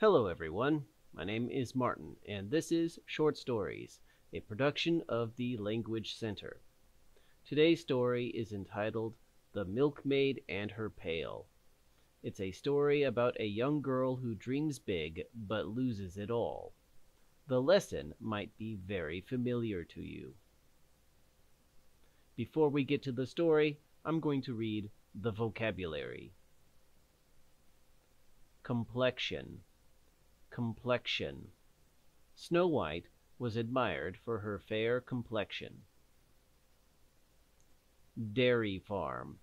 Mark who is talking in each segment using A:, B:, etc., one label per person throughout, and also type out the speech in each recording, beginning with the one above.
A: Hello everyone, my name is Martin, and this is Short Stories, a production of the Language Center. Today's story is entitled The Milkmaid and Her Pail. It's a story about a young girl who dreams big but loses it all. The lesson might be very familiar to you. Before we get to the story, I'm going to read the vocabulary. Complexion. Complexion. Snow White was admired for her fair complexion. Dairy farm.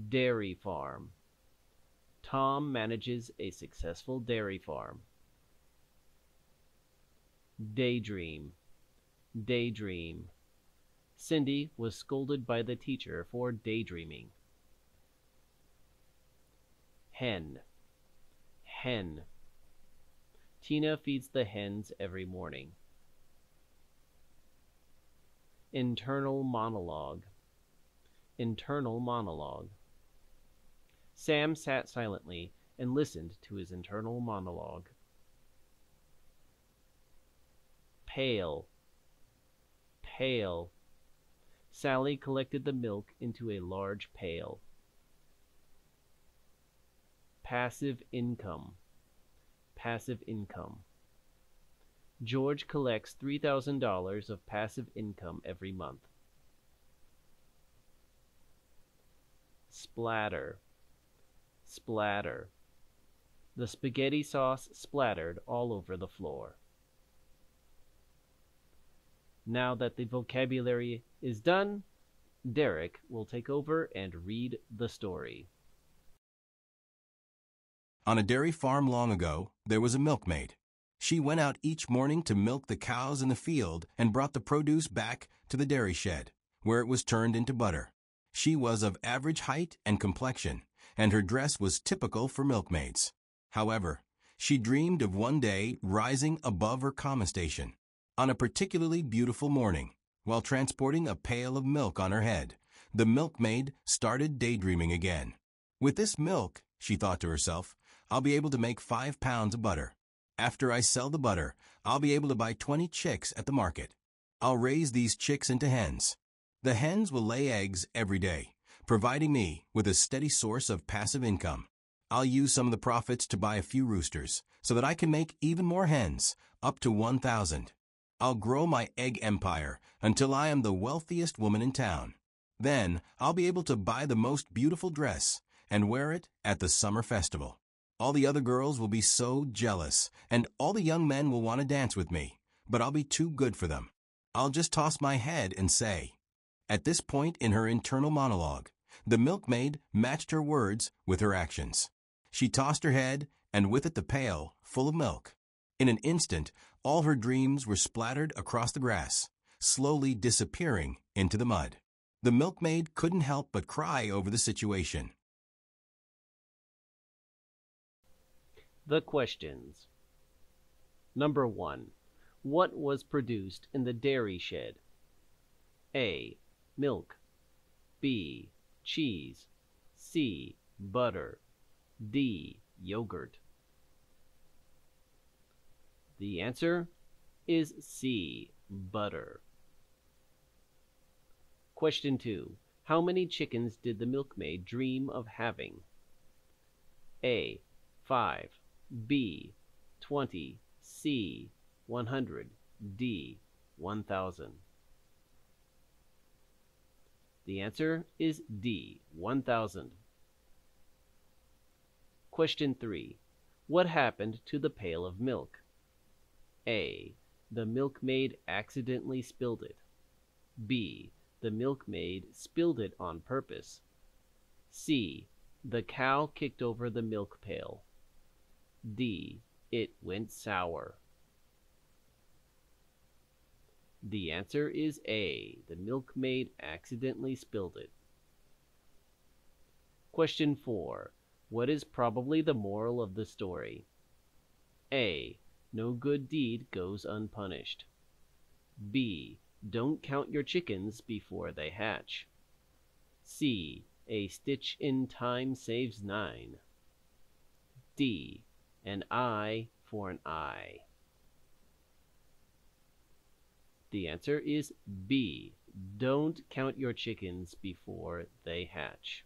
A: Dairy farm. Tom manages a successful dairy farm. Daydream. Daydream. Cindy was scolded by the teacher for daydreaming. Hen. Hen. Tina feeds the hens every morning. Internal monologue. Internal monologue. Sam sat silently and listened to his internal monologue. Pail. Pail. Sally collected the milk into a large pail. Passive income. Passive income. George collects $3,000 of passive income every month. Splatter. Splatter. The spaghetti sauce splattered all over the floor. Now that the vocabulary is done, Derek will take over and read the story.
B: On a dairy farm long ago, there was a milkmaid. She went out each morning to milk the cows in the field and brought the produce back to the dairy shed, where it was turned into butter. She was of average height and complexion, and her dress was typical for milkmaids. However, she dreamed of one day rising above her common station. On a particularly beautiful morning, while transporting a pail of milk on her head, the milkmaid started daydreaming again. With this milk, she thought to herself, I'll be able to make 5 pounds of butter. After I sell the butter, I'll be able to buy 20 chicks at the market. I'll raise these chicks into hens. The hens will lay eggs every day, providing me with a steady source of passive income. I'll use some of the profits to buy a few roosters, so that I can make even more hens, up to 1,000. I'll grow my egg empire until I am the wealthiest woman in town. Then I'll be able to buy the most beautiful dress and wear it at the summer festival. All the other girls will be so jealous, and all the young men will want to dance with me, but I'll be too good for them. I'll just toss my head and say. At this point in her internal monologue, the milkmaid matched her words with her actions. She tossed her head, and with it the pail full of milk. In an instant, all her dreams were splattered across the grass, slowly disappearing into the mud. The milkmaid couldn't help but cry over the situation.
A: The questions. Number 1. What was produced in the dairy shed? A. Milk. B. Cheese. C. Butter. D. Yogurt. The answer is C. Butter. Question 2. How many chickens did the milkmaid dream of having? A. 5. B. 20. C. 100. D. 1,000. The answer is D. 1,000. Question 3. What happened to the pail of milk? A. The milkmaid accidentally spilled it. B. The milkmaid spilled it on purpose. C. The cow kicked over the milk pail. D. It went sour. The answer is A. The milkmaid accidentally spilled it. Question 4. What is probably the moral of the story? A. No good deed goes unpunished. B. Don't count your chickens before they hatch. C. A stitch in time saves 9. D. An eye for an eye. The answer is B. Don't count your chickens before they hatch.